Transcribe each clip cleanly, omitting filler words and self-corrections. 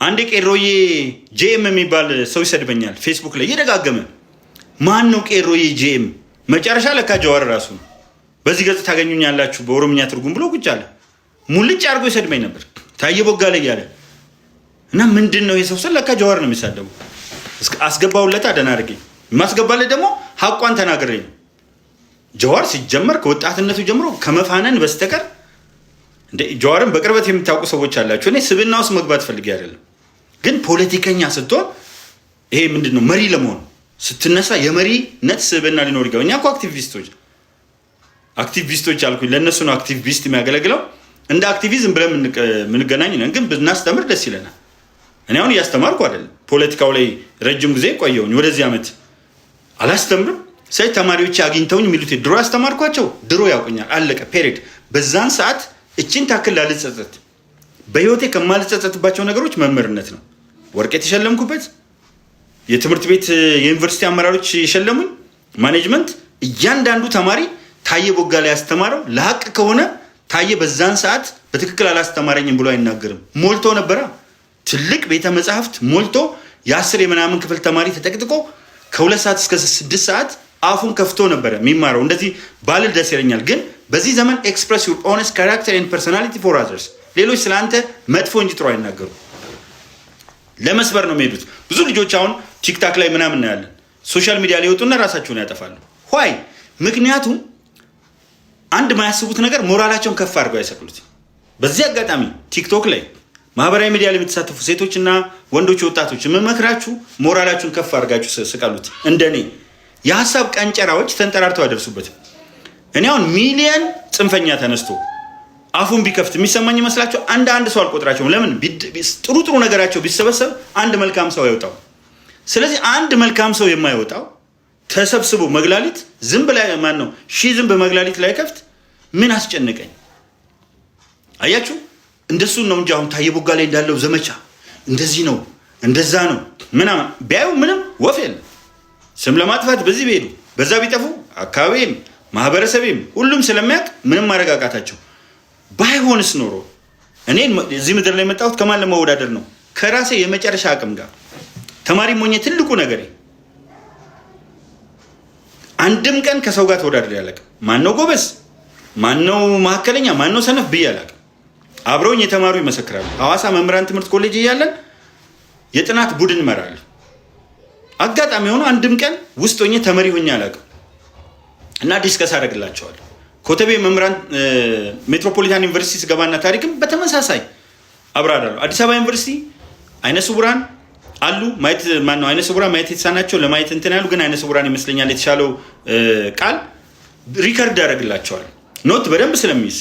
አንድ ቄሮዬ ጄኤም የሚባል ሰው ይሰድበኛል ፌስቡክ ላይ እየደጋገመ። ማን ነው ቄሮዬ ጄኤም? መጨረሻ ለካ ጀዋር ራሱ ነው። በዚህ ገጽ ታገኙኛላችሁ በኦሮምኛ ትርጉም ብሎ ቁጭ አለ። ሙልጭ አድርጎ ይሰድበኝ ነበር ታየ ቦጋለ እያለ እና ምንድን ነው የሰው ስል ለካ ጀዋር ነው የሚሳደበው። አስገባውለታ ደህና አድርገኝ የማስገባለት ደግሞ ሀቋን ተናግሬ ነው። ጀዋር ሲጀመር ከወጣትነቱ ጀምሮ ከመፋነን በስተቀር እንደ ጀዋርን በቅርበት የምታውቁ ሰዎች አላችሁ። እኔ ስብና ውስጥ መግባት ፈልጌ አይደለም፣ ግን ፖለቲከኛ ስትሆን ይሄ ምንድን ነው መሪ ለመሆን ስትነሳ የመሪነት ስብና ሊኖር ይገባል። እኛ እኮ አክቲቪስቶች አልኩኝ፣ ለእነሱ ነው አክቲቪስት የሚያገለግለው። እንደ አክቲቪዝም ብለን የምንገናኝ ነን፣ ግን ብናስተምር ደስ ይለናል። እኔ አሁን እያስተማርኩ አይደለም፣ ፖለቲካው ላይ ረጅም ጊዜ ቆየሁኝ። ወደዚህ ዓመት አላስተምርም። ሳይ ተማሪዎች አግኝተውኝ የሚሉት ድሮ ያስተማርኳቸው ድሮ ያውቁኛል፣ አለቀ ፔሬድ። በዛን ሰዓት እችን ታክል ላልጸጸት በህይወቴ ከማልጸጸትባቸው ነገሮች መምህርነት ነው። ወርቄት የሸለምኩበት የትምህርት ቤት የዩኒቨርሲቲ አመራሮች የሸለሙኝ ማኔጅመንት፣ እያንዳንዱ ተማሪ ታየ ቦጋለ ያስተማረው ለሀቅ ከሆነ ታየ በዛን ሰዓት በትክክል አላስተማረኝም ብሎ አይናገርም። ሞልቶ ነበረ ትልቅ ቤተ መጻሕፍት ሞልቶ የ10 የምናምን ክፍል ተማሪ ተጠቅጥቆ ከ2 ሰዓት እስከ 6 ሰዓት አፉን ከፍቶ ነበረ የሚማረው። እንደዚህ ባልል ደስ ይለኛል። ግን በዚህ ዘመን ኤክስፕረስ ዩር ኦነስት ካራክተር ኤንድ ፐርሶናሊቲ ፎር አዘርስ። ሌሎች ስለ አንተ መጥፎ እንጂ ጥሩ አይናገሩ። ለመስበር ነው የሚሄዱት። ብዙ ልጆች አሁን ቲክታክ ላይ ምናምን እናያለን፣ ሶሻል ሚዲያ ላይ ይወጡና ራሳቸውን ያጠፋሉ። ኋይ ምክንያቱም አንድ ማያስቡት ነገር ሞራላቸውን ከፍ አድርገው ያሰቅሉት። በዚህ አጋጣሚ ቲክቶክ ላይ ማህበራዊ ሚዲያ ላይ የምትሳተፉ ሴቶችና ወንዶች ወጣቶች የምመክራችሁ ሞራላችሁን ከፍ አድርጋችሁ ስቀሉት። እንደኔ የሀሳብ ቀንጨራዎች ተንጠራርተው ያደርሱበት። እኔ አሁን ሚሊየን ጽንፈኛ ተነስቶ አፉን ቢከፍት የሚሰማኝ ይመስላቸው? አንድ ሰው አልቆጥራቸውም። ለምን? ጥሩ ነገራቸው ቢሰበሰብ አንድ መልካም ሰው አይወጣው። ስለዚህ አንድ መልካም ሰው የማይወጣው ተሰብስቦ መግላሊት ዝንብ ላይ ማን ነው ዝንብ መግላሊት ላይ ከፍት ምን አስጨነቀኝ? አያችሁ፣ እንደሱ ነው እንጂ አሁን ታየ ቦጋለ እንዳለው ዘመቻ እንደዚህ ነው እንደዛ ነው ምናምን ቢያዩ ምንም ወፍ የለም። ስም ለማጥፋት በዚህ ቢሄዱ በዛ ቢጠፉ አካባቢም ማህበረሰብም ሁሉም ስለሚያውቅ ምንም ማረጋጋታቸው። ባይሆንስ ኖሮ እኔ እዚህ ምድር ላይ የመጣሁት ከማን ለመወዳደር ነው? ከራሴ የመጨረሻ አቅም ጋር። ተማሪ ሞኜ ትልቁ ነገር አንድም ቀን ከሰው ጋር ተወዳድሬ አላውቅም። ማነው ጎበዝ፣ ማነው መካከለኛ፣ ማነው ሰነፍ ብዬ አላውቅም። አብረውኝ የተማሩ ይመሰክራሉ። ሐዋሳ መምህራን ትምህርት ኮሌጅ እያለን የጥናት ቡድን እመራለሁ። አጋጣሚ ሆኖ አንድም ቀን ውስጥ ሆኜ ተመሪ ሆኜ አላውቅም እና ዲስከስ አደርግላቸዋለሁ። ኮተቤ መምህራን ሜትሮፖሊታን ዩኒቨርሲቲ ስገባና ታሪክም በተመሳሳይ አብራራለሁ። አዲስ አበባ ዩኒቨርሲቲ አይነ ስውራን አሉ ማየት ማን ነው አይነ ስውራን ማየት የተሳናቸው ለማየት እንትን ያሉ ግን አይነ ስውራን ይመስለኛል የተሻለው ቃል ሪከርድ ያደርግላቸዋል። ኖት በደንብ ስለሚይዝ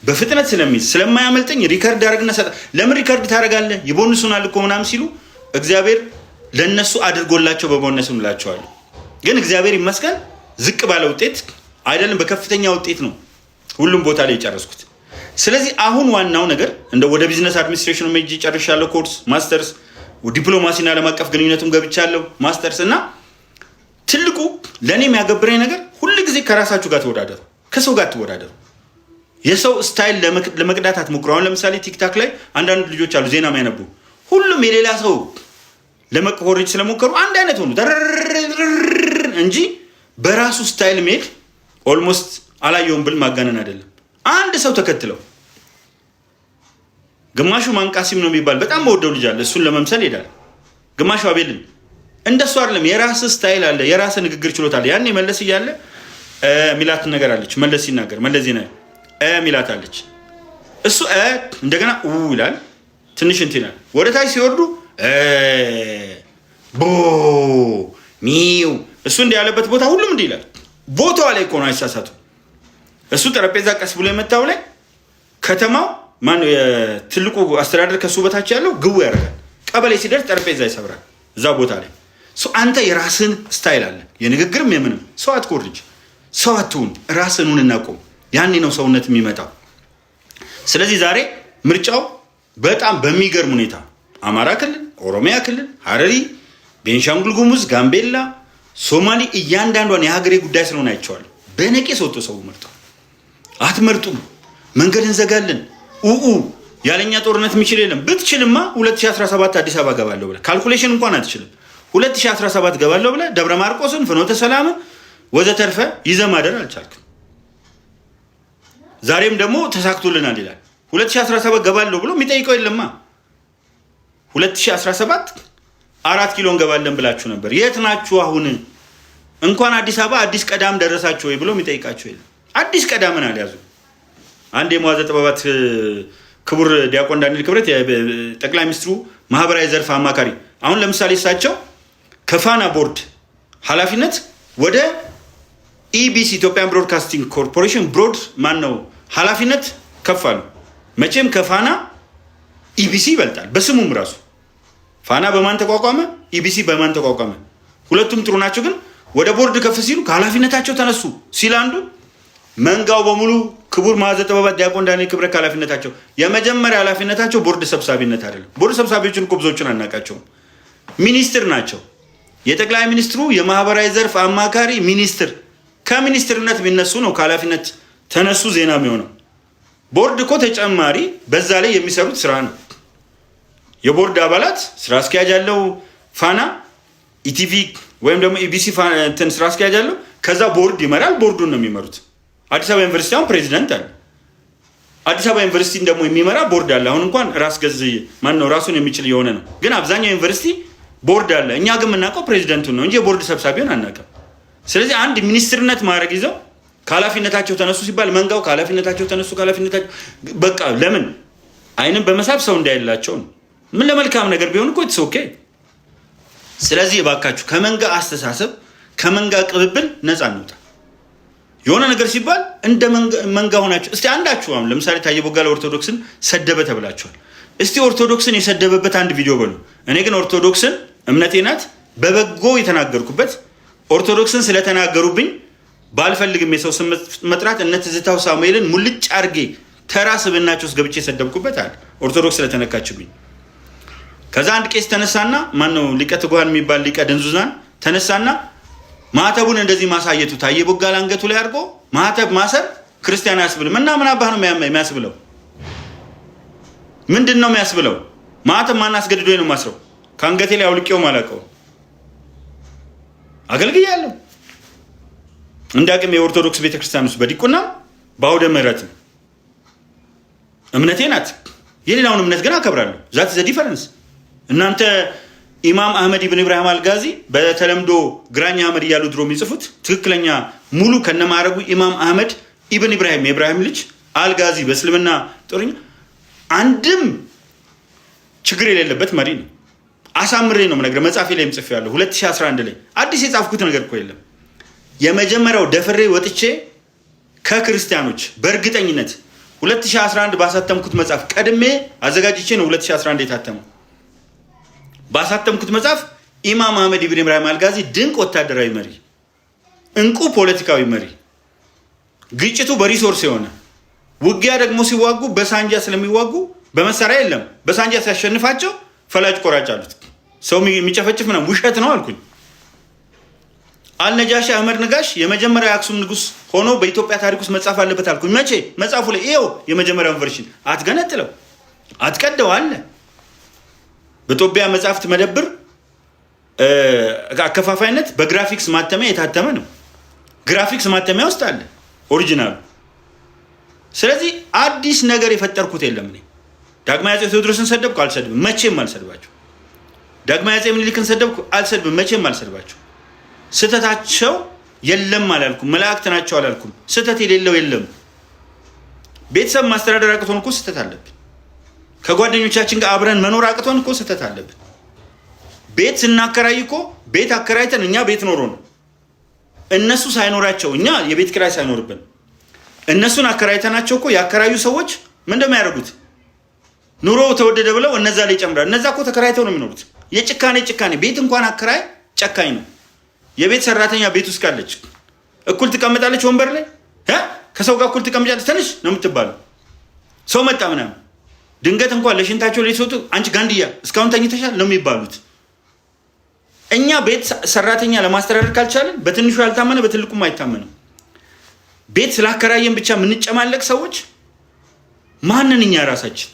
በፍጥነት ስለሚይዝ ስለማያመልጠኝ ሪከርድ ያደርግና ሰጣ። ለምን ሪከርድ ታደርጋለህ? ይቦንሱናል እኮ ምናምን ሲሉ እግዚአብሔር ለነሱ አድርጎላቸው በቦነሱን እላቸዋለሁ። ግን እግዚአብሔር ይመስገን ዝቅ ባለ ውጤት አይደለም በከፍተኛ ውጤት ነው ሁሉም ቦታ ላይ የጨረስኩት። ስለዚህ አሁን ዋናው ነገር እንደ ወደ ቢዝነስ አድሚኒስትሬሽን ሜጂ ጨርሻለሁ፣ ኮርስ ማስተርስ፣ ዲፕሎማሲና ዓለም አቀፍ ግንኙነቱም ገብቻለሁ ማስተርስ። እና ትልቁ ለእኔ የሚያገብረኝ ነገር ሁል ጊዜ ከራሳችሁ ጋር ተወዳደሩ፣ ከሰው ጋር ተወዳደሩ። የሰው ስታይል ለመቅዳት አትሞክሩ። አሁን ለምሳሌ ቲክታክ ላይ አንዳንድ ልጆች አሉ ዜና የሚያነቡ፣ ሁሉም የሌላ ሰው ለመቆረጅ ስለሞከሩ አንድ አይነት ሆኑ እንጂ በራሱ ስታይል መሄድ ኦልሞስት አላየውም ብል ማጋነን አይደለም። አንድ ሰው ተከትለው ግማሹ ማንቃሲም ነው የሚባል በጣም መወደው ልጅ አለ፣ እሱን ለመምሰል ሄዳል። ግማሹ አቤልን እንደሱ አይደለም። የራስ ስታይል አለ፣ የራስ ንግግር ችሎታ አለ። ያኔ መለስ እያለ ሚላት ነገር አለች። መለስ ሲናገር መለስ ዜናዊ ሚላት አለች። እሱ እንደገና ይላል፣ ትንሽ እንትን ይላል። ወደ ታች ሲወርዱ ቦ ሚው እሱ እንዲህ ያለበት ቦታ ሁሉም እንዲህ ይላል። ቦታው ላይ እኮ ነው፣ አይሳሳቱ። እሱ ጠረጴዛ ቀስ ብሎ የመታው ላይ ከተማው ማነው የትልቁ አስተዳደር ከሱ በታች ያለው ግቡ ያደርጋል። ቀበሌ ሲደርስ ጠረጴዛ ይሰብራል እዛ ቦታ ላይ። አንተ የራስን ስታይል አለ፣ የንግግርም የምንም። ሰው አትኮርጅ፣ ሰው አትሁን፣ ራስን እናቆም። ያኔ ነው ሰውነት የሚመጣው። ስለዚህ ዛሬ ምርጫው በጣም በሚገርም ሁኔታ አማራ ክልል፣ ኦሮሚያ ክልል፣ ሀረሪ፣ ቤንሻንጉል ጉሙዝ፣ ጋምቤላ፣ ሶማሌ እያንዳንዷን የሀገሬ ጉዳይ ስለሆነ አይቼዋለሁ። በነቂስ ወጥቶ ሰው መርጧል። አትመርጡም፣ መንገድ እንዘጋለን፣ ያለኛ ጦርነት የሚችል የለም። ብትችልማ 2017 አዲስ አበባ ገባለሁ ብለህ ካልኩሌሽን እንኳን አትችልም። 2017 ገባለሁ ብለህ ደብረ ማርቆስን፣ ፍኖተ ሰላም ወዘተርፈ ይዘህ ማደር አልቻልክም። ዛሬም ደግሞ ተሳክቶልናል ይላል። 2017 ገባለሁ ብሎ የሚጠይቀው የለማ። 2017 4 ኪሎ እንገባለን ብላችሁ ነበር። የት ናችሁ አሁን? እንኳን አዲስ አበባ አዲስ ቀዳም ደረሳችሁ ወይ ብሎ የሚጠይቃችሁ የለም። አዲስ ቀዳምን አልያዙ። አንድ የመዋዘ ጥበባት ክቡር ዲያቆን ዳንኤል ክብረት ጠቅላይ ሚኒስትሩ ማህበራዊ ዘርፍ አማካሪ፣ አሁን ለምሳሌ እሳቸው ከፋና ቦርድ ኃላፊነት ወደ ኢቢሲ ኢትዮጵያን ብሮድካስቲንግ ኮርፖሬሽን ብሮድ ነው ኃላፊነት ከፋሉ። መቼም ከፋና ኢቢሲ ይበልጣል በስሙም ራሱ። ፋና በማን ተቋቋመ? ኢቢሲ በማን ተቋቋመ? ሁለቱም ጥሩ ናቸው። ግን ወደ ቦርድ ከፍ ሲሉ ከኃላፊነታቸው ተነሱ ሲል አንዱ መንጋው በሙሉ ክቡር መዋዘ ጥበባት ዲያቆን ዳንኤል ክብረት ኃላፊነታቸው የመጀመሪያ ኃላፊነታቸው ቦርድ ሰብሳቢነት አይደለም። ቦርድ ሰብሳቢዎችን እኮ ብዙዎችን አናውቃቸውም። ሚኒስትር ናቸው። የጠቅላይ ሚኒስትሩ የማህበራዊ ዘርፍ አማካሪ ሚኒስትር፣ ከሚኒስትርነት ቢነሱ ነው ከኃላፊነት ተነሱ ዜና የሚሆነው። ቦርድ እኮ ተጨማሪ በዛ ላይ የሚሰሩት ስራ ነው። የቦርድ አባላት ስራ አስኪያጅ ያለው ፋና ኢቲቪ ወይም ደግሞ ኢቢሲ ስራ አስኪያጅ ያለው፣ ከዛ ቦርድ ይመራል። ቦርዱን ነው የሚመሩት። አዲስ አበባ ዩኒቨርሲቲ አሁን ፕሬዚዳንት አለ። አዲስ አበባ ዩኒቨርሲቲን ደግሞ የሚመራ ቦርድ አለ። አሁን እንኳን ራስ ገዝ ማነው ራሱን የሚችል የሆነ ነው። ግን አብዛኛው ዩኒቨርሲቲ ቦርድ አለ። እኛ ግን የምናውቀው ፕሬዚዳንቱን ነው እንጂ የቦርድ ሰብሳቢውን አናውቅም። ስለዚህ አንድ ሚኒስትርነት ማድረግ ይዘው ከኃላፊነታቸው ተነሱ ሲባል መንጋው ከኃላፊነታቸው ተነሱ ከኃላፊነታቸው በቃ ለምን አይንም በመሳብ ሰው እንዳይላቸው ነው። ምን ለመልካም ነገር ቢሆን እኮ ኢትስ ኦኬ። ስለዚህ እባካችሁ ከመንጋ አስተሳሰብ ከመንጋ ቅብብል ነፃ እንውጣ። የሆነ ነገር ሲባል እንደ መንጋ ሆናችሁ እስቲ አንዳችሁ አሁን ለምሳሌ ታዬ ቦጋለ ኦርቶዶክስን ሰደበ ተብላችኋል። እስቲ ኦርቶዶክስን የሰደበበት አንድ ቪዲዮ በሉ። እኔ ግን ኦርቶዶክስን እምነቴ ናት በበጎ የተናገርኩበት ኦርቶዶክስን ስለተናገሩብኝ ባልፈልግም የሰው ስም መጥራት እነ ትዝታው ሳሙኤልን ሙልጭ አርጌ ተራ ስብናቸው ውስጥ ገብቼ የሰደብኩበት አለ ኦርቶዶክስ ስለተነካችብኝ። ከዛ አንድ ቄስ ተነሳና ማነው ሊቀ ትጉሃን የሚባል ሊቀ ደንዙዛን ተነሳና ማተቡን እንደዚህ ማሳየቱ ታዬ ቦጋለ አንገቱ ላይ አድርጎ ማተብ ማሰር ክርስቲያን አያስብልም እና ምን አባህ ነው የሚያስብለው? ምንድን ነው የሚያስብለው? ማተብ ማን አስገድዶኝ ነው ማስረው? ከአንገቴ ላይ አውልቄው ማላቀው አገልግያለሁ። እንዳቅም የኦርቶዶክስ ቤተክርስቲያን ውስጥ በዲቁና በአውደ ምሕረትም እምነቴ ናት። የሌላውን እምነት ግን አከብራለሁ። ዛት ዘ ዲፈረንስ። እናንተ ኢማም አህመድ ኢብን ኢብራሂም አልጋዚ በተለምዶ ግራኝ አህመድ እያሉ ድሮ የሚጽፉት ትክክለኛ ሙሉ ከነማዕረጉ ኢማም አህመድ ኢብን ኢብራሂም የኢብራሂም ልጅ አልጋዚ በእስልምና ጦርኛ አንድም ችግር የሌለበት መሪ ነው። አሳምሬ ነው የምነግርህ። መጽሐፌ ላይም ጽፌያለሁ 2011 ላይ። አዲስ የጻፍኩት ነገር እኮ የለም። የመጀመሪያው ደፍሬ ወጥቼ ከክርስቲያኖች በእርግጠኝነት 2011 ባሳተምኩት መጽሐፍ ቀድሜ አዘጋጅቼ ነው 2011 የታተመው። ባሳተምኩት መጽሐፍ ኢማም አህመድ ኢብን ኢብራሂም አልጋዚ ድንቅ ወታደራዊ መሪ፣ እንቁ ፖለቲካዊ መሪ፣ ግጭቱ በሪሶርስ የሆነ ውጊያ ደግሞ ሲዋጉ በሳንጃ ስለሚዋጉ በመሳሪያ የለም። በሳንጃ ሲያሸንፋቸው ፈላጭ ቆራጭ አሉት። ሰው የሚጨፈጭፍ ምናምን ውሸት ነው አልኩኝ። አልነጃሺ አህመድ ነጋሽ የመጀመሪያው የአክሱም ንጉስ ሆኖ በኢትዮጵያ ታሪክ ውስጥ መጻፍ አለበት አልኩኝ። መቼ? መጽሐፉ ላይ ይኸው የመጀመሪያውን ቨርሽን አትገነጥለው አትቀደው አለ። በኢትዮጵያ መጽሐፍት መደብር አከፋፋይነት በግራፊክስ ማተሚያ የታተመ ነው። ግራፊክስ ማተሚያ ውስጥ አለ ኦሪጂናሉ። ስለዚህ አዲስ ነገር የፈጠርኩት የለም። እኔ ዳግማዊ አፄ ቴዎድሮስን ሰደብኩ አልሰድብም፣ መቼም አልሰድባቸው። ዳግማዊ አፄ ምኒልክን ሰደብኩ አልሰድብም፣ መቼም አልሰድባቸው። ስህተታቸው የለም አላልኩም። መላእክት ናቸው አላልኩም። ስህተት የሌለው የለም። ቤተሰብ ማስተዳደር አቅቶን እኮ ስህተት አለብን። ከጓደኞቻችን ጋር አብረን መኖር አቅቶን እኮ ስህተት አለብን። ቤት ስናከራይ እኮ ቤት አከራይተን እኛ ቤት ኖሮ ነው እነሱ ሳይኖራቸው እኛ የቤት ኪራይ ሳይኖርብን እነሱን አከራይተናቸው እኮ ያከራዩ ሰዎች ምን እንደሚያደርጉት ኑሮ ተወደደ ብለው እነዛ ላይ ጨምራል። እነዛ እኮ ተከራይተው ነው የሚኖሩት። የጭካኔ ቤት እንኳን አከራይ ጨካኝ ነው። የቤት ሰራተኛ ቤት ውስጥ ካለች እኩል ትቀመጣለች ወንበር ላይ ከሰው ጋር እኩል ትቀመጫለች። ትንሽ ነው የምትባለው። ሰው መጣ ምናምን ድንገት እንኳን ለሽንታቸው ላይ ሲወጡ አንቺ ጋንድያ እስካሁን ተኝተሻል ነው የሚባሉት። እኛ ቤት ሰራተኛ ለማስተዳደር ካልቻለን በትንሹ ያልታመነ በትልቁም አይታመንም። ቤት ስላከራየን ብቻ የምንጨማለቅ ሰዎች ማንን? እኛ ራሳችን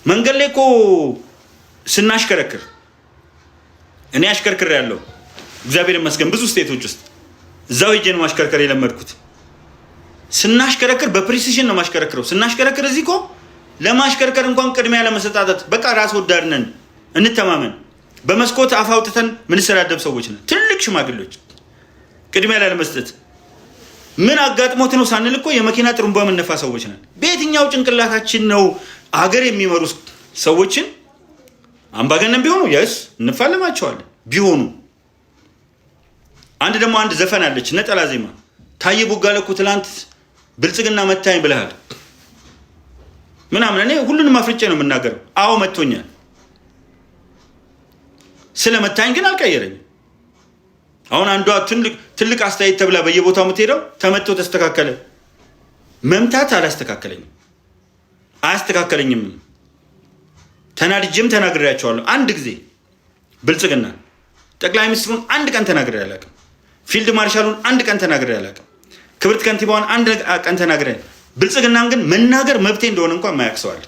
መንገድ ላይ እኮ ስናሽከረክር እኔ አሽከርክር ያለው እግዚአብሔር ይመስገን ብዙ ስቴቶች ውስጥ እዛው ሄጄ ነው ማሽከርከር የለመድኩት። ስናሽከረክር በፕሪሲሽን ነው ማሽከረክረው። ስናሽከረክር እዚህ እኮ ለማሽከርከር እንኳን ቅድሚያ ለመሰጣጠት በቃ ራስ ወዳድ ነን፣ እንተማመን። በመስኮት አፍ አውጥተን ምንሰዳደብ ሰዎች ነን። ትልቅ ሽማግሌዎች ቅድሚያ ላለመስጠት ምን አጋጥሞት ነው ሳንል እኮ የመኪና ጥሩምባ የምንነፋ ሰዎች ነን። በየትኛው ጭንቅላታችን ነው አገር የሚመሩ ሰዎችን አምባገነን ቢሆኑ ያስ እንፋለማቸዋለን ቢሆኑ። አንድ ዘፈን አለች ነጠላ ዜማ ታዬ ቦጋለ እኮ ትላንት ብልጽግና መታኝ ብለሃል ምናምን። እኔ ሁሉንም አፍርጬ ነው የምናገረው። አዎ መቶኛል። ስለ መታኝ ግን አልቀየረኝም። አሁን አንዷ ትልቅ አስተያየት ተብላ በየቦታው የምትሄደው ተመቶ ተስተካከለ። መምታት አያስተካከለኝም። ተናድጄም ተናግሬያቸዋለሁ። አንድ ጊዜ ብልጽግና ጠቅላይ ሚኒስትሩን አንድ ቀን ተናግሬ አላውቅም። ፊልድ ማርሻሉን አንድ ቀን ተናግሬ አላውቅም። ክብርት ከንቲባዋን አንድ ቀን ተናግሬ። ብልጽግናን ግን መናገር መብቴ እንደሆነ እንኳን ማያክሰዋል።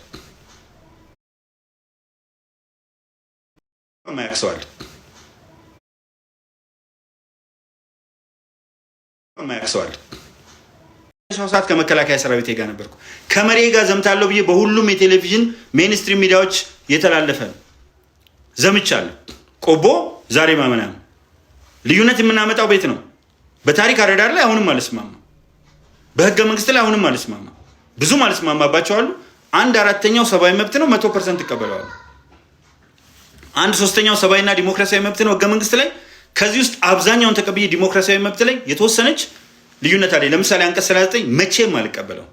ሰዓት ከመከላከያ ሰራዊት ጋር ነበርኩ። ከመሬ ጋር ዘምታለሁ ብዬ በሁሉም የቴሌቪዥን ሜንስትሪም ሚዲያዎች የተላለፈ ዘምቻለሁ። ቆቦ ዛሬ ማመናም ልዩነት የምናመጣው ቤት ነው። በታሪክ አረዳድ ላይ አሁንም አልስማማ፣ በህገ መንግስት ላይ አሁንም አልስማማ። ብዙም አልስማማባቸው አሉ። 1/4 ሰብአዊ መብት ነው 100% ይቀበለዋል። 1/3 ሰብአዊና ዲሞክራሲያዊ መብት ነው ህገ መንግስት ላይ። ከዚህ ውስጥ አብዛኛውን ተቀብዬ ዲሞክራሲያዊ መብት ላይ የተወሰነች ልዩነት አለ። ለምሳሌ አንቀጽ 39 መቼም አልቀበለው፣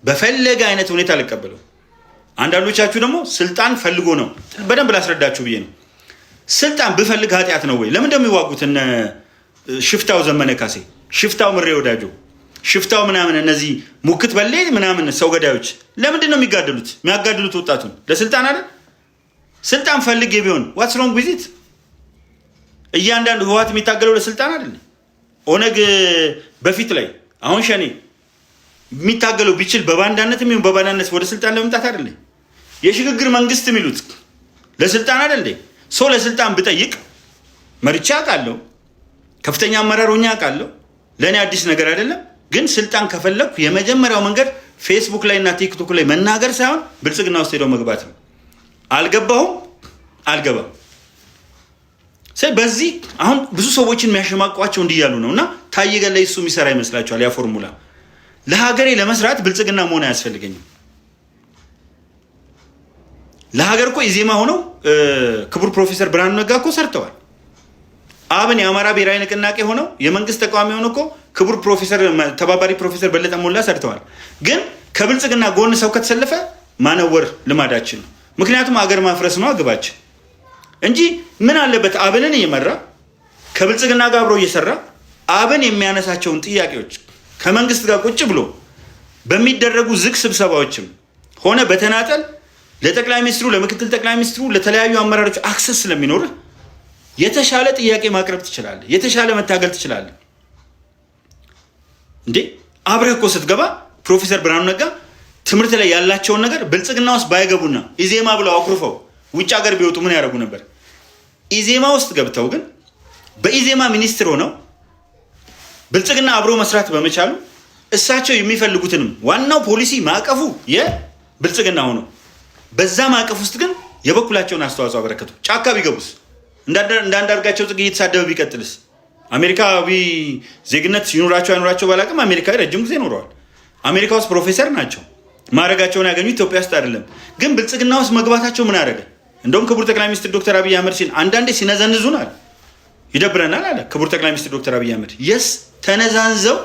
በፈለገ አይነት ሁኔታ አልቀበለው። አንዳንዶቻችሁ ደግሞ ስልጣን ፈልጎ ነው። በደንብ ላስረዳችሁ ብዬ ነው። ስልጣን ብፈልግ ኃጢአት ነው ወይ? ለምን እንደሚዋጉት እነ ሽፍታው ዘመነ ካሴ፣ ሽፍታው ምሬ ወዳጆ፣ ሽፍታው ምናምን እነዚህ ሙክት በሌ ምናምን ሰው ገዳዮች ለምንድን ነው የሚጋደሉት? የሚያጋድሉት ወጣቱን ለስልጣን አይደል? ስልጣን ፈልጌ ቢሆን ዋትስ ሮንግ ዊዝ ኢት? እያንዳንዱ ህወሓት የሚታገለው ለስልጣን አይደል? ኦነግ በፊት ላይ አሁን ሸኔ የሚታገለው ቢችል በባንዳነት የሚሆን በባንዳነት ወደ ስልጣን ለመምጣት አይደል? የሽግግር መንግስት የሚሉት ለስልጣን አይደል? ሰው ለስልጣን ብጠይቅ መርቻ አውቃለሁ፣ ከፍተኛ አመራር ሆኜ አውቃለሁ። ለእኔ አዲስ ነገር አይደለም። ግን ስልጣን ከፈለኩ የመጀመሪያው መንገድ ፌስቡክ ላይ እና ቲክቶክ ላይ መናገር ሳይሆን ብልጽግና ውስጥ ሄደው መግባት ነው። አልገባሁም፣ አልገባም። በዚህ አሁን ብዙ ሰዎችን የሚያሸማቋቸው እንዲያሉ ነው። እና ታዬ ገለይ እሱ የሚሰራ ይመስላችኋል? ያ ፎርሙላ ለሀገሬ ለመስራት ብልጽግና መሆን አያስፈልገኝም። ለሀገር እኮ ኢዜማ ሆነው ክቡር ፕሮፌሰር ብርሃኑ ነጋ እኮ ሰርተዋል። አብን የአማራ ብሔራዊ ንቅናቄ ሆነው የመንግስት ተቃዋሚ ሆነው እኮ ክቡር ፕሮፌሰር ተባባሪ ፕሮፌሰር በለጠ ሞላ ሰርተዋል። ግን ከብልጽግና ጎን ሰው ከተሰለፈ ማነወር ልማዳችን ነው። ምክንያቱም አገር ማፍረስ ነው ግባችን እንጂ ምን አለበት አብንን እየመራ ከብልጽግና ጋር አብሮ እየሰራ አብን የሚያነሳቸውን ጥያቄዎች ከመንግስት ጋር ቁጭ ብሎ በሚደረጉ ዝግ ስብሰባዎችም ሆነ በተናጠል ለጠቅላይ ሚኒስትሩ፣ ለምክትል ጠቅላይ ሚኒስትሩ፣ ለተለያዩ አመራሮች አክሰስ ስለሚኖርህ የተሻለ ጥያቄ ማቅረብ ትችላለህ፣ የተሻለ መታገል ትችላለህ። እንዴ አብረህ እኮ ስትገባ ፕሮፌሰር ብርሃኑ ነጋ ትምህርት ላይ ያላቸውን ነገር ብልጽግና ውስጥ ባይገቡና ኢዜማ ብለው አኩርፈው ውጭ ሀገር ቢወጡ ምን ያደርጉ ነበር? ኢዜማ ውስጥ ገብተው ግን በኢዜማ ሚኒስትር ሆነው ብልጽግና አብሮ መስራት በመቻሉ እሳቸው የሚፈልጉትንም ዋናው ፖሊሲ ማዕቀፉ የብልጽግና ሆነው በዛ ማዕቀፍ ውስጥ ግን የበኩላቸውን አስተዋጽኦ አበረከቱ። ጫካ ቢገቡስ? እንዳንዳርጋቸው ጽጌ እየተሳደበ ቢቀጥልስ? አሜሪካዊ ዜግነት ይኑራቸው አይኑራቸው ባላቅም አሜሪካ ረጅም ጊዜ ኖረዋል። አሜሪካ ውስጥ ፕሮፌሰር ናቸው። ማዕረጋቸውን ያገኙ ኢትዮጵያ ውስጥ አይደለም። ግን ብልጽግና ውስጥ መግባታቸው ምን አደረገ? እንደውም ክቡር ጠቅላይ ሚኒስትር ዶክተር አብይ አህመድ ሲል አንዳንዴ ሲነዘንዙናል፣ ይደብረናል አለ ክቡር ጠቅላይ ሚኒስትር ዶክተር አብይ አህመድ። የስ ተነዛንዘው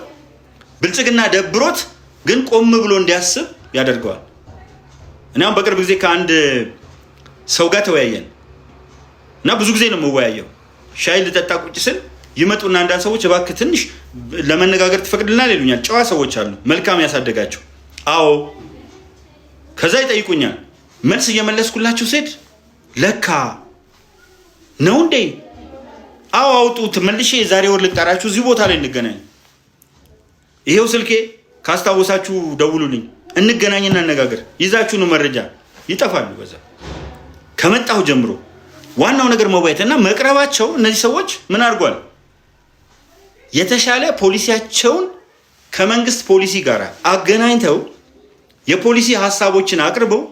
ብልጽግና ደብሮት ግን ቆም ብሎ እንዲያስብ ያደርገዋል። እኔም በቅርብ ጊዜ ከአንድ ሰው ጋር ተወያየን እና ብዙ ጊዜ ነው የምወያየው። ሻይ ልጠጣ ቁጭ ስል ይመጡና አንዳንድ ሰዎች እባክህ ትንሽ ለመነጋገር ትፈቅድልናል ይሉኛል። ጨዋ ሰዎች አሉ፣ መልካም ያሳደጋቸው። አዎ ከዛ ይጠይቁኛል። መልስ እየመለስኩላቸው ሴት ለካ ነው እንዴ? አዎ አውጡት መልሼ የዛሬ ወር ልጠራችሁ እዚህ ቦታ ላይ እንገናኝ። ይሄው ስልኬ ካስታወሳችሁ ደውሉልኝ፣ እንገናኝና አነጋገር። ይዛችሁ ነው መረጃ ይጠፋሉ። በዛ ከመጣሁ ጀምሮ ዋናው ነገር መወያየትና መቅረባቸው እነዚህ ሰዎች ምን አድርጓል? የተሻለ ፖሊሲያቸውን ከመንግስት ፖሊሲ ጋር አገናኝተው የፖሊሲ ሀሳቦችን አቅርበው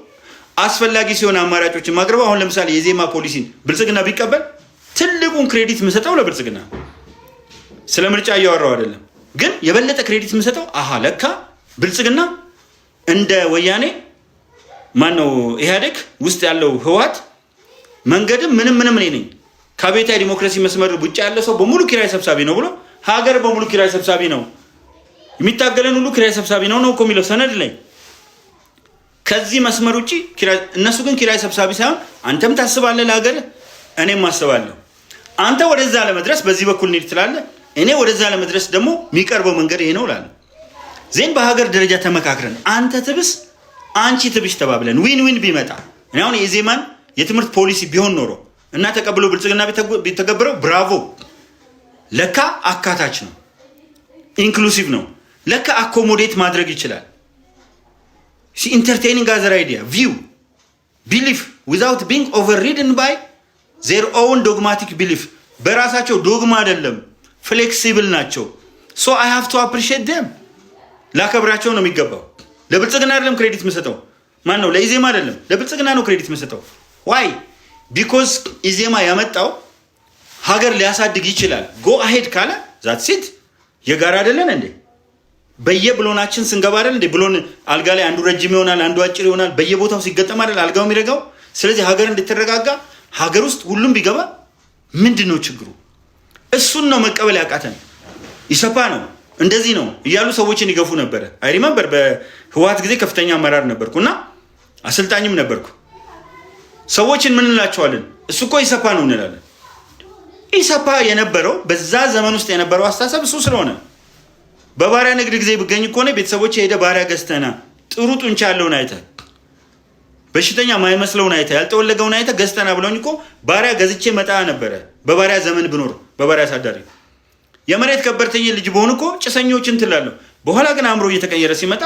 አስፈላጊ ሲሆን አማራጮችን ማቅረበው። አሁን ለምሳሌ የዜማ ፖሊሲን ብልጽግና ቢቀበል ትልቁን ክሬዲት የምሰጠው ለብልጽግና። ስለ ምርጫ እያወራው አይደለም፣ ግን የበለጠ ክሬዲት የምሰጠው ለካ ብልጽግና እንደ ወያኔ ማነው ኢህአዴግ ውስጥ ያለው ህወሓት መንገድም ምንም እኔ ነኝ ከቤታዊ ዲሞክራሲ መስመር ውጭ ያለ ሰው በሙሉ ኪራይ ሰብሳቢ ነው ብሎ ሀገር በሙሉ ኪራይ ሰብሳቢ ነው የሚታገለን ሁሉ ኪራይ ሰብሳቢ ነው እኮ የሚለው ሰነድ ላይ። ከዚህ መስመር ውጪ እነሱ ግን ኪራይ ሰብሳቢ ሳይሆን አንተም ታስባለህ ለሀገር፣ እኔም አስባለሁ። አንተ ወደዛ ለመድረስ በዚህ በኩል እንሂድ ትላለህ፣ እኔ ወደዛ ለመድረስ ደግሞ የሚቀርበው መንገድ ይሄ ነው እላለሁ። ዜን በሀገር ደረጃ ተመካክረን አንተ ትብስ አንቺ ትብሽ ተባብለን ዊን ቢመጣ እኔ አሁን የዜማን የትምህርት ፖሊሲ ቢሆን ኖሮ እና ተቀብሎ ብልጽግና ቢተገበረው ብራቮ። ለካ አካታች ነው፣ ኢንክሉሲቭ ነው። ለካ አኮሞዴት ማድረግ ይችላል። ኢንተርቴኒንግ አዘር አይዲያ ቪው ቢሊፍ ዊዛውት ቢንግ ኦቨርሪድን ባይ ዜር ኦውን ዶግማቲክ ቢሊፍ። በራሳቸው ዶግማ አይደለም፣ ፍሌክሲብል ናቸው። ሶ አይ ሃቭ ቱ አፕሪሺየት ደም። ላከብራቸው ነው የሚገባው። ለብልጽግና አይደለም ክሬዲት የምሰጠው። ማን ነው? ለኢዜማ አይደለም፣ ለብልጽግና ነው ክሬዲት የምሰጠው። ዋይ ቢኮዝ ኢዜማ ያመጣው ሀገር ሊያሳድግ ይችላል ጎ አሄድ ካለ ዛት ሲት የጋራ አይደለን እንዴ? በየብሎናችን ስንገባ አይደል እንዴ? ብሎን አልጋ ላይ አንዱ ረጅም ይሆናል፣ አንዱ አጭር ይሆናል። በየቦታው ሲገጠም አይደል አልጋው የሚረጋው? ስለዚህ ሀገር እንድትረጋጋ ሀገር ውስጥ ሁሉም ቢገባ ምንድን ነው ችግሩ? እሱን ነው መቀበል ያቃተን። ኢሰፓ ነው እንደዚህ ነው እያሉ ሰዎችን ይገፉ ነበረ። አይ ሪመምበር በህወሓት ጊዜ ከፍተኛ አመራር ነበርኩና አሰልጣኝም ነበርኩ። ሰዎችን ምን እንላቸዋለን? እሱ እኮ ኢሰፓ ነው እንላለን። ኢሰፓ የነበረው በዛ ዘመን ውስጥ የነበረው አስተሳሰብ እሱ ስለሆነ በባሪያ ንግድ ጊዜ ብገኝ እኮ ነው ቤተሰቦች ሄደ ባሪያ ገዝተና ጥሩ ጡንቻ ያለውን አይተህ በሽተኛ ማይመስለውን አይተህ ያልተወለገውን አይተህ ገዝተና ብለውኝ እኮ ባሪያ ገዝቼ መጣ ነበረ። በባሪያ ዘመን ብኖር በባሪያ አሳዳሪ የመሬት ከበርተኛ ልጅ በሆን እኮ ጭሰኞችን ትላለሁ። በኋላ ግን አእምሮ እየተቀየረ ሲመጣ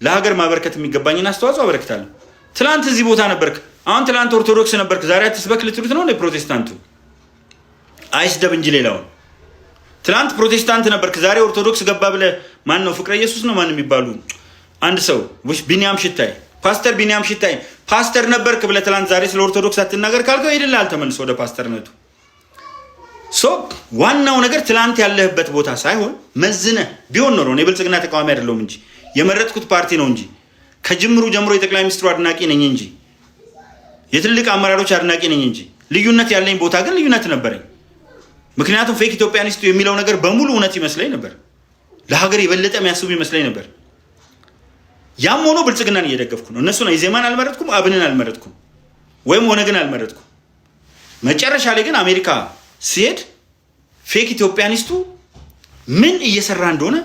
ለሀገር ማበርከት የሚገባኝን አስተዋጽኦ አበረክታለሁ። ትላንት እዚህ ቦታ ነበርክ፣ አሁን ትላንት ኦርቶዶክስ ነበርክ፣ ዛሬ አትስበክ ልትሉት ነው ፕሮቴስታንቱ? አይስደብ እንጂ ሌላውን። ትላንት ፕሮቴስታንት ነበርክ፣ ዛሬ ኦርቶዶክስ ገባ ብለህ ማን ነው ፍቅረ ኢየሱስ ነው ማን የሚባሉ አንድ ሰው ቢኒያም ሽታይ ፓስተር ቢኒያም ሽታይ ፓስተር ነበርክ ብለህ ትላንት ዛሬ ስለ ኦርቶዶክስ አትናገር ካልከው ይሄድልሃል ተመልሶ ወደ ፓስተርነቱ። ሶ ዋናው ነገር ትላንት ያለህበት ቦታ ሳይሆን መዝነህ ቢሆን ኖሮ እኔ ብልጽግና ተቃዋሚ አይደለሁም እንጂ የመረጥኩት ፓርቲ ነው እንጂ ከጅምሩ ጀምሮ የጠቅላይ ሚኒስትሩ አድናቂ ነኝ እንጂ የትልቅ አመራሮች አድናቂ ነኝ እንጂ ልዩነት ያለኝ ቦታ ግን ልዩነት ነበረኝ። ምክንያቱም ፌክ ኢትዮጵያኒስቱ የሚለው ነገር በሙሉ እውነት ይመስለኝ ነበር። ለሀገር የበለጠ የሚያስቡ ይመስለኝ ነበር። ያም ሆኖ ብልጽግናን እየደገፍኩ ነው። እነሱ ነው ኢዜማን አልመረጥኩም፣ አብንን አልመረጥኩም፣ ወይም ኦነግን አልመረጥኩም። መጨረሻ ላይ ግን አሜሪካ ሲሄድ ፌክ ኢትዮጵያኒስቱ ምን እየሰራ እንደሆነ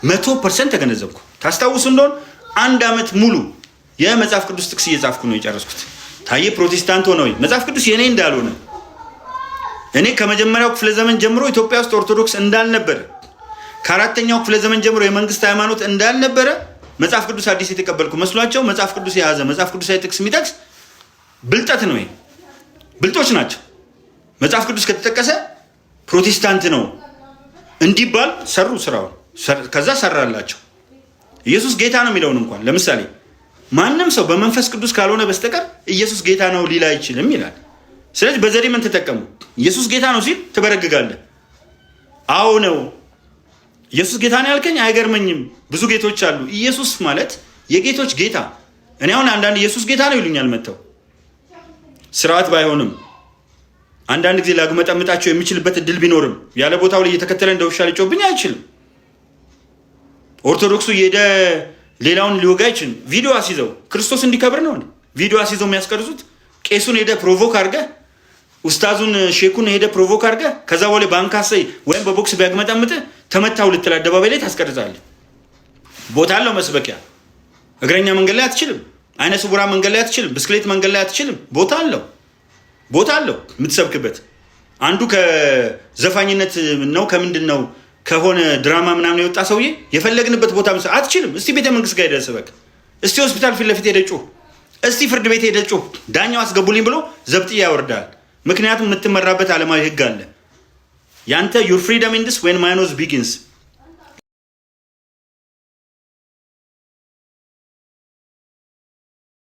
100% ተገነዘብኩ። ታስታውሱ እንደሆን 1 ዓመት ሙሉ የመጽሐፍ ቅዱስ ጥቅስ እየጻፍኩ ነው የጨረስኩት። ታዬ ፕሮቴስታንት ሆነ ወይ መጽሐፍ ቅዱስ የኔ እንዳልሆነ እኔ ከመጀመሪያው ክፍለ ዘመን ጀምሮ ኢትዮጵያ ውስጥ ኦርቶዶክስ እንዳልነበረ ከአራተኛው ክፍለ ዘመን ጀምሮ የመንግስት ሃይማኖት እንዳልነበረ መጽሐፍ ቅዱስ አዲስ የተቀበልኩ መስሏቸው መጽሐፍ ቅዱስ የያዘ መጽሐፍ ቅዱሳዊ ጥቅስ የሚጠቅስ ብልጠት ነው። ብልጦች ናቸው። መጽሐፍ ቅዱስ ከተጠቀሰ ፕሮቴስታንት ነው እንዲባል ሰሩ ስራውን። ከዛ ሰራላቸው። ኢየሱስ ጌታ ነው የሚለውን እንኳን ለምሳሌ ማንም ሰው በመንፈስ ቅዱስ ካልሆነ በስተቀር ኢየሱስ ጌታ ነው ሊል አይችልም ይላል። ስለዚህ በዘዴ ምን ተጠቀሙ? ኢየሱስ ጌታ ነው ሲል ትበረግጋለህ። አዎ ነው ኢየሱስ ጌታ ነው ያልከኝ አይገርመኝም። ብዙ ጌቶች አሉ። ኢየሱስ ማለት የጌቶች ጌታ። እኔ አሁን አንዳንድ ኢየሱስ ጌታ ነው ይሉኛል መጥተው ስርዓት ባይሆንም አንዳንድ ጊዜ ላግመጠምጣቸው የሚችልበት እድል ቢኖርም ያለ ቦታው ላይ እየተከተለ እንደ ውሻ ሊጮህብኝ አይችልም። ኦርቶዶክሱ የሄደ ሌላውን ሊወጋ አይችልም። ቪዲዮ አስይዘው ክርስቶስ እንዲከብር ነው ቪዲዮ አስይዘው የሚያስቀርጹት። ቄሱን ሄደ ፕሮቮክ አድርገህ ኡስታዙን ሼኩን ሄደ ፕሮቮክ አድርገህ ከዛ በኋላ ባንካሰይ ወይም በቦክስ ቢያግመጠምጥህ ተመታው ልትል አደባባይ ላይ ታስቀርጻለህ። ቦታ አለው መስበኪያ። እግረኛ መንገድ ላይ አትችልም። አይነ ስውራ መንገድ ላይ አትችልም። ብስክሌት መንገድ ላይ አትችልም። ቦታ አለው የምትሰብክበት። አንዱ ከዘፋኝነት ነው ከምንድን ነው ከሆነ ድራማ ምናምን የወጣ ሰውዬ የፈለግንበት ቦታ አትችልም። እስቲ ቤተ መንግስት ጋር ሄደህ ስበክ። እስቲ ሆስፒታል ፊት ለፊት ሄደህ ጩህ። እስቲ ፍርድ ቤት ሄደህ ጩህ፣ ዳኛው አስገቡልኝ ብሎ ዘብጥያ ያወርዳል። ምክንያቱም የምትመራበት ዓለማዊ ህግ አለ። ያንተ ዩር ፍሪደም ኢንድስ ዌን ማይኖዝ ቢጊንስ